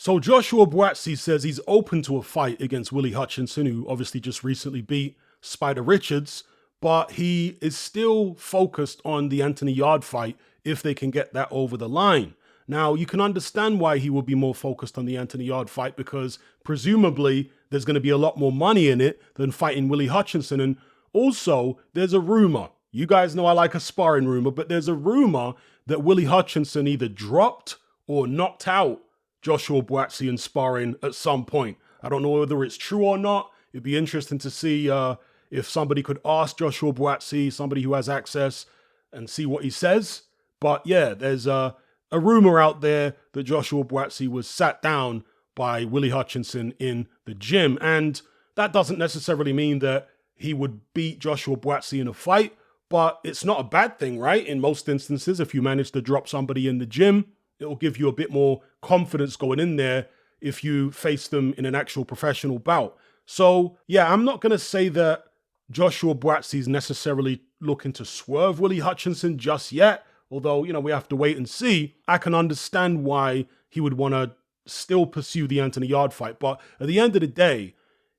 So Joshua Buatsi says he's open to a fight against Willy Hutchinson, who obviously just recently beat Spider Richards, but he is still focused on the Anthony Yarde fight if they can get that over the line. Now, you can understand why he will be more focused on the Anthony Yarde fight, because presumably there's going to be a lot more money in it than fighting Willy Hutchinson. And also, there's a rumor. You guys know I like a sparring rumor, but there's a rumor that Willy Hutchinson either dropped or knocked out Joshua Buatsi in sparring at some point. I don't know whether it's true or not. It'd be interesting to see if somebody could ask Joshua Buatsi, somebody who has access, and see what he says. But yeah, there's a rumor out there that Joshua Buatsi was sat down by Willy Hutchinson in the gym. And that doesn't necessarily mean that he would beat Joshua Buatsi in a fight, but it's not a bad thing, right? In most instances, if you manage to drop somebody in the gym, it'll give you a bit more confidence going in there if you face them in an actual professional bout. So yeah, I'm not going to say that Joshua Buatsi is necessarily looking to swerve Willy Hutchinson just yet, although, we have to wait and see. I can understand why he would want to still pursue the Anthony Yarde fight. But at the end of the day,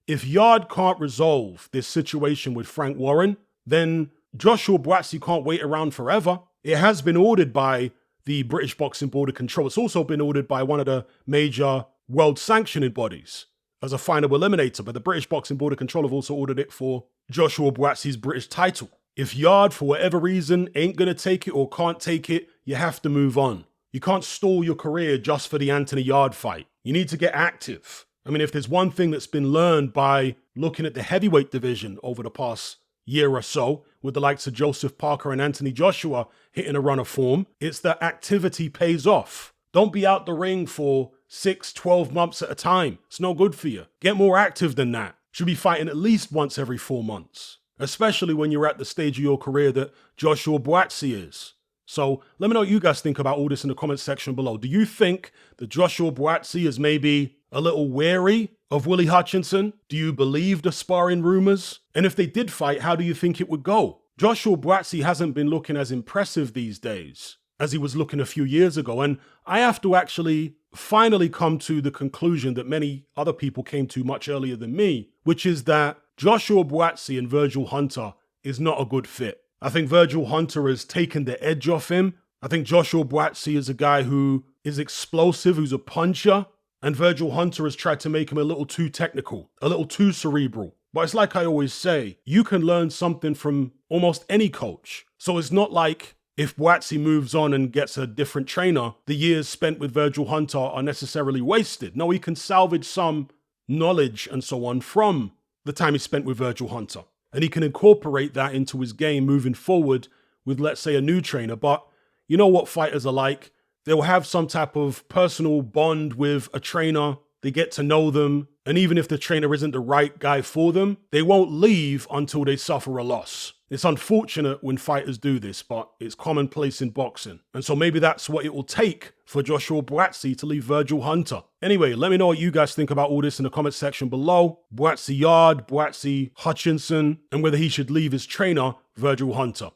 if Yarde can't resolve this situation with Frank Warren, then Joshua Buatsi can't wait around forever. It has been ordered by the British Boxing Board of Control. It's also been ordered by one of the major world sanctioning bodies as a final eliminator, but the British Boxing Board of Control have also ordered it for Joshua Buatsi's British title. If Yarde, for whatever reason, ain't going to take it or can't take it, you have to move on. You can't stall your career just for the Anthony Yarde fight. You need to get active. I mean, if there's one thing that's been learned by looking at the heavyweight division over the past year or so, with the likes of Joseph Parker and Anthony Joshua hitting a run of form, it's that activity pays off. Don't be out the ring for 6, 12 months at a time. It's no good for you. Get more active than that. Should be fighting at least once every 4 months, especially when you're at the stage of your career that Joshua Buatsi is. So let me know what you guys think about all this in the comment section below. Do you think that Joshua Buatsi is maybe a little wary of Willy Hutchinson? Do you believe the sparring rumors? And if they did fight, how do you think it would go? Joshua Buatsi hasn't been looking as impressive these days as he was looking a few years ago. And I have to actually finally come to the conclusion that many other people came to much earlier than me, which is that Joshua Buatsi and Virgil Hunter is not a good fit. I think Virgil Hunter has taken the edge off him. I think Joshua Buatsi is a guy who is explosive, who's a puncher. And Virgil Hunter has tried to make him a little too technical, a little too cerebral. But it's like I always say, you can learn something from almost any coach. So it's not like if Buatsi moves on and gets a different trainer, the years spent with Virgil Hunter are necessarily wasted. No, he can salvage some knowledge and so on from the time he spent with Virgil Hunter. And he can incorporate that into his game moving forward with, let's say, a new trainer. But you know what fighters are like. They'll have some type of personal bond with a trainer. They get to know them. And even if the trainer isn't the right guy for them, they won't leave until they suffer a loss. It's unfortunate when fighters do this, but it's commonplace in boxing. And so maybe that's what it will take for Joshua Buatsi to leave Virgil Hunter. Anyway, let me know what you guys think about all this in the comment section below. Buatsi Yarde, Buatsi Hutchinson, and whether he should leave his trainer, Virgil Hunter.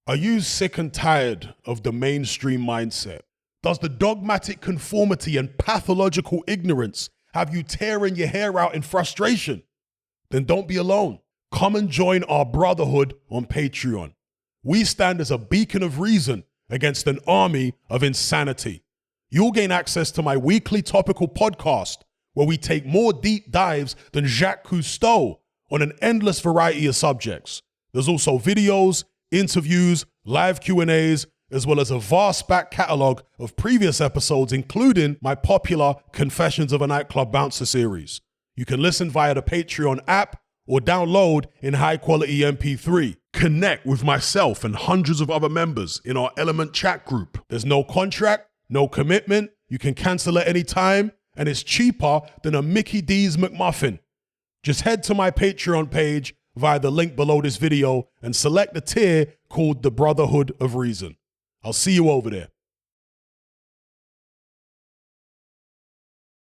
Are you sick and tired of the mainstream mindset? Does the dogmatic conformity and pathological ignorance have you tearing your hair out in frustration? Then don't be alone. Come and join our brotherhood on Patreon. We stand as a beacon of reason against an army of insanity. You'll gain access to my weekly topical podcast where we take more deep dives than Jacques Cousteau on an endless variety of subjects. There's also videos, interviews, live Q&As, as well as a vast back catalogue of previous episodes, including my popular Confessions of a Nightclub Bouncer series. You can listen via the Patreon app or download in high-quality MP3. Connect with myself and hundreds of other members in our Element chat group. There's no contract, no commitment, you can cancel at any time, and it's cheaper than a Mickey D's McMuffin. Just head to my Patreon page via the link below this video and select the tier called the Brotherhood of Reason. I'll see you over there.